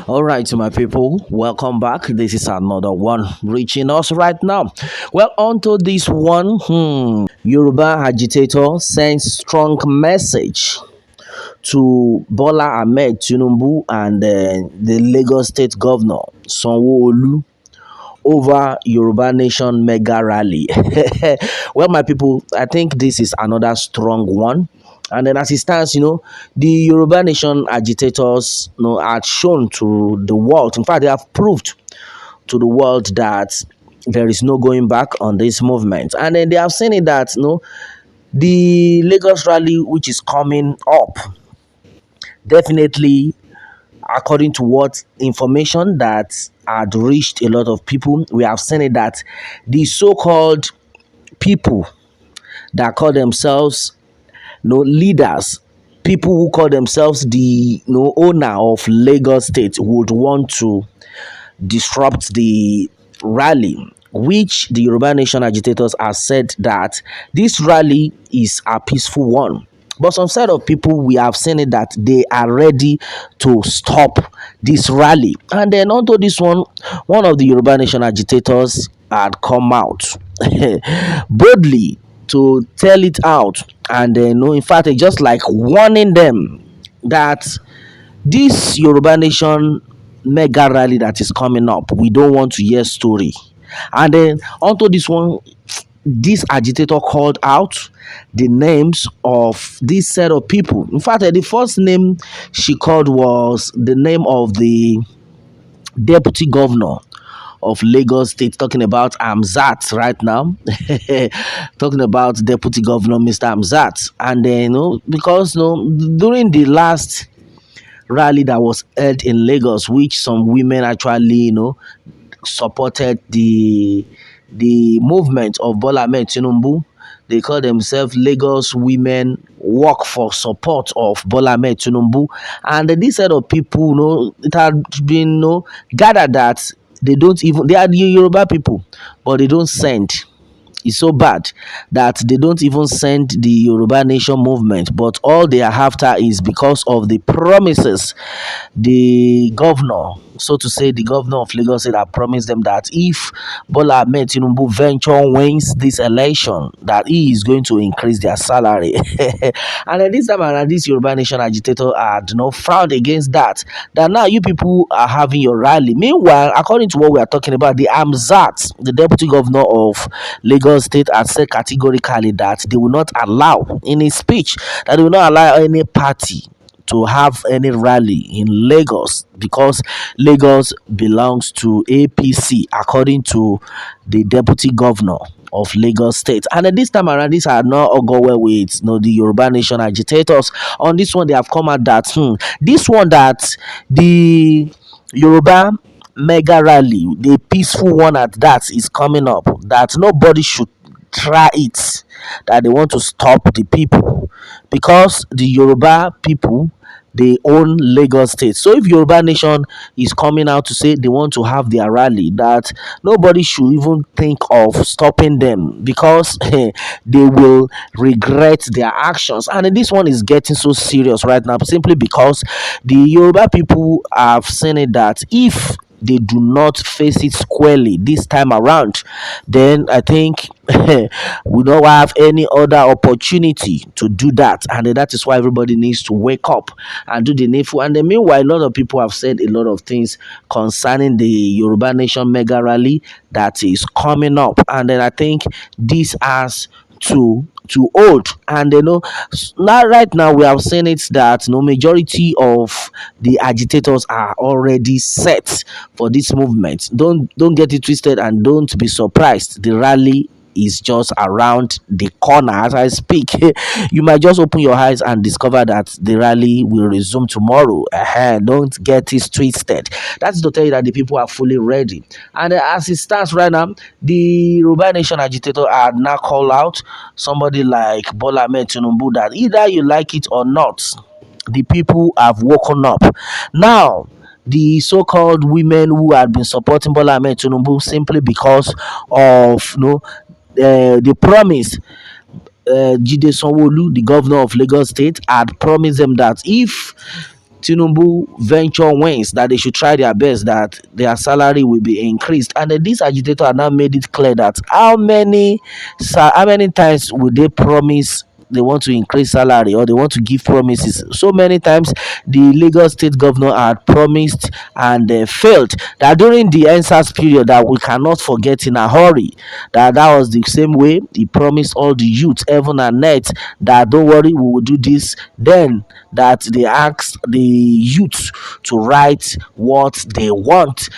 All right, so my people, welcome back. This is another one reaching us right now. Well, on to this one. Yoruba agitator sends strong message to Bola Ahmed Tinubu and the Lagos State Governor Sanwolu over Yoruba Nation mega rally. Well, my people, I think this is another strong one. And then as it stands, the Yoruba Nation agitators, are shown to the world. In fact, they have proved to the world that there is no going back on this movement. And then they have seen it that, the Lagos rally, which is coming up, definitely according to what information that had reached a lot of people, we have seen it that the so-called people that call themselves leaders, people who call themselves the owner of Lagos State, would want to disrupt the rally, which the Yoruba Nation agitators have said that this rally is a peaceful one. But some set of people, we have seen it that they are ready to stop this rally. And then onto this one of the Yoruba Nation agitators had come out boldly to tell it out. And in fact, just like warning them that this Yoruba Nation mega rally that is coming up, we don't want to hear story. And then onto this one, this agitator called out the names of this set of people. In fact, the first name she called was the name of the deputy governor of Lagos State, talking about Amzat right now. Talking about Deputy Governor Mr. Amzat. And then, because during the last rally that was held in Lagos, which some women actually, supported the movement of Bola Ahmed Tinubu. They call themselves Lagos Women Walk for Support of Bola Ahmed Tinubu. And this set of people, it had been gathered that they are the Yoruba people, but they don't send. It's so bad that they don't even send the Yoruba Nation movement, but all they are after is because of the promises the governor, so to say, the governor of Lagos State had promised them that if Bola Ahmed Tinubu venture wins this election, that he is going to increase their salary. And at this time around, this Yoruba Nation agitator had frowned against that. That now you people are having your rally. Meanwhile, according to what we are talking about, the Amzat, the deputy governor of Lagos State, has said categorically that they will not allow, in his speech, that they will not allow any party to have any rally in Lagos, because Lagos belongs to APC, according to the deputy governor of Lagos State. And at this time around, these are not all go well with the Yoruba Nation agitators. On this one, they have come out that this one, that the Yoruba mega rally, the peaceful one at that, is coming up, that nobody should try it, that they want to stop the people, because the Yoruba people, they own Lagos State. So if Yoruba Nation is coming out to say they want to have their rally, that nobody should even think of stopping them, because they will regret their actions. And this one is getting so serious right now, simply because the Yoruba people have seen it that if they do not face it squarely this time around, then I think we don't have any other opportunity to do that. And that is why everybody needs to wake up and do the needful. And then meanwhile, a lot of people have said a lot of things concerning the Yoruba Nation mega rally that is coming up. And then I think this has to hold. And now right now we have seen it that majority of the agitators are already set for this movement. Don't get it twisted, and don't be surprised. The rally is just around the corner as I speak. You might just open your eyes and discover that the rally will resume tomorrow. Don't get it twisted. That's to tell you that the people are fully ready. And as it stands right now, the Yoruba Nation agitator had now called out somebody like Bola Ahmed Tinubu that either you like it or not, the people have woken up. Now, the so-called women who had been supporting Bola Ahmed Tinubu simply because of the promise, Sanwolu, the governor of Lagos State, had promised them that if Tinubu venture wins, that they should try their best, that their salary will be increased. And then this agitator had now made it clear that how many times would they promise they want to increase salary, or they want to give promises. So many times the Lagos state governor had promised and failed, that during the NSAS period that we cannot forget in a hurry, that was the same way he promised all the youth, heaven and earth, that don't worry, we will do this. Then that they asked the youth to write what they want,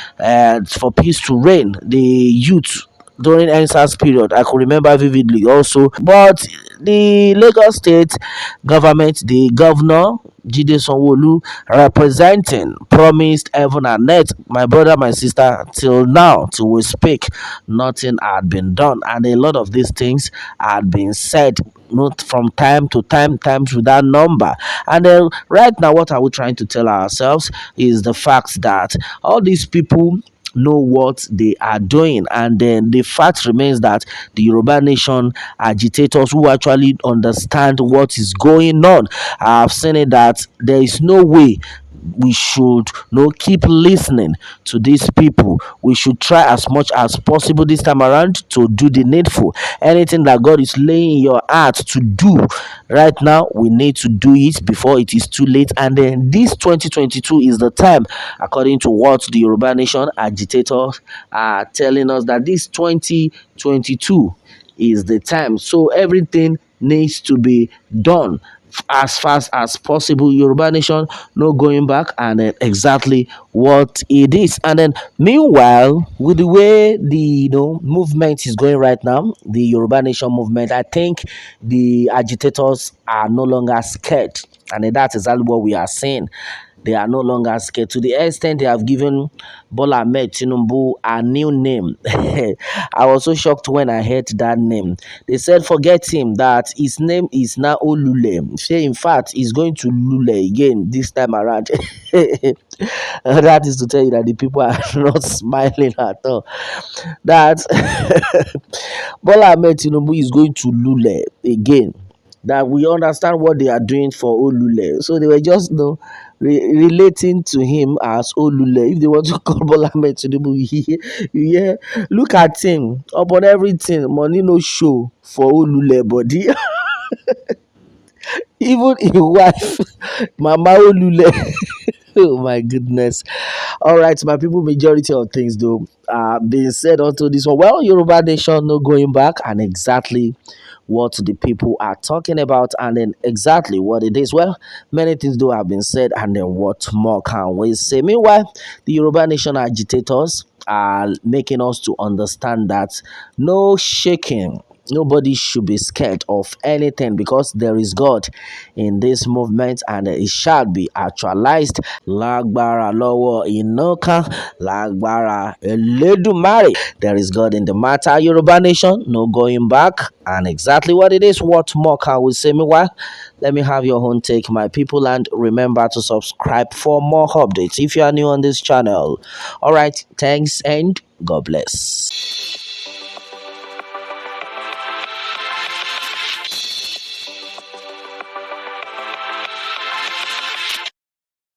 for peace to reign. The youth during NSAS period, I could remember vividly also. But the Lagos State government, the governor Sanwolu representing, promised heaven and earth. My brother, my sister, till now, till we speak, nothing had been done, and a lot of these things had been said, not from time to time, times without number. And then right now, what are we trying to tell ourselves is the fact that all these people know what they are doing. And then the fact remains that the Yoruba nation agitators who actually understand what is going on, have seen it that there is no way we should keep listening to these people. We should try as much as possible this time around to do the needful. Anything that God is laying in your heart to do right now, we need to do it before it is too late. And then this 2022 is the time, according to what the Yoruba nation agitators are telling us, that this 2022 is the time. So everything needs to be done as fast as possible. Yoruba nation, no going back, and then exactly what it is. And then meanwhile, with the way the movement is going right now, the Yoruba nation movement, I think the agitators are no longer scared, and then that's exactly what we are seeing. They are no longer scared, to the extent they have given Bola Ahmed Tinubu a new name. I was so shocked when I heard that name. They said, forget him, that his name is now Olule. Say, in fact, he's going to Lule again this time around. That is to tell you that the people are not smiling at all. That Bola Ahmed Tinubu is going to Lule again. That we understand what they are doing for Olule. So they were just relating to him as Olule. If they want to call Bola Ahmed Tinubu, look at him. Upon everything, money no show for Olule body. Even his wife, Mama Olule. Oh my goodness. All right, my people, majority of things though being said onto this one. Well, Yoruba nation no going back, and exactly what the people are talking about, and then exactly what it is. Well, many things do have been said, and then what more can we say? Meanwhile, the Yoruba nation agitators are making us to understand that no shaking. Nobody should be scared of anything, because there is God in this movement, and it shall be actualized. Lágbára lọ́wọ́ Inoka, lágbára Elédùmarè. There is God in the matter. Yoruba nation, no going back, and exactly what it is. What more can we say? Meanwhile, let me have your own take, my people, and remember to subscribe for more updates if you are new on this channel. All right, thanks and God bless.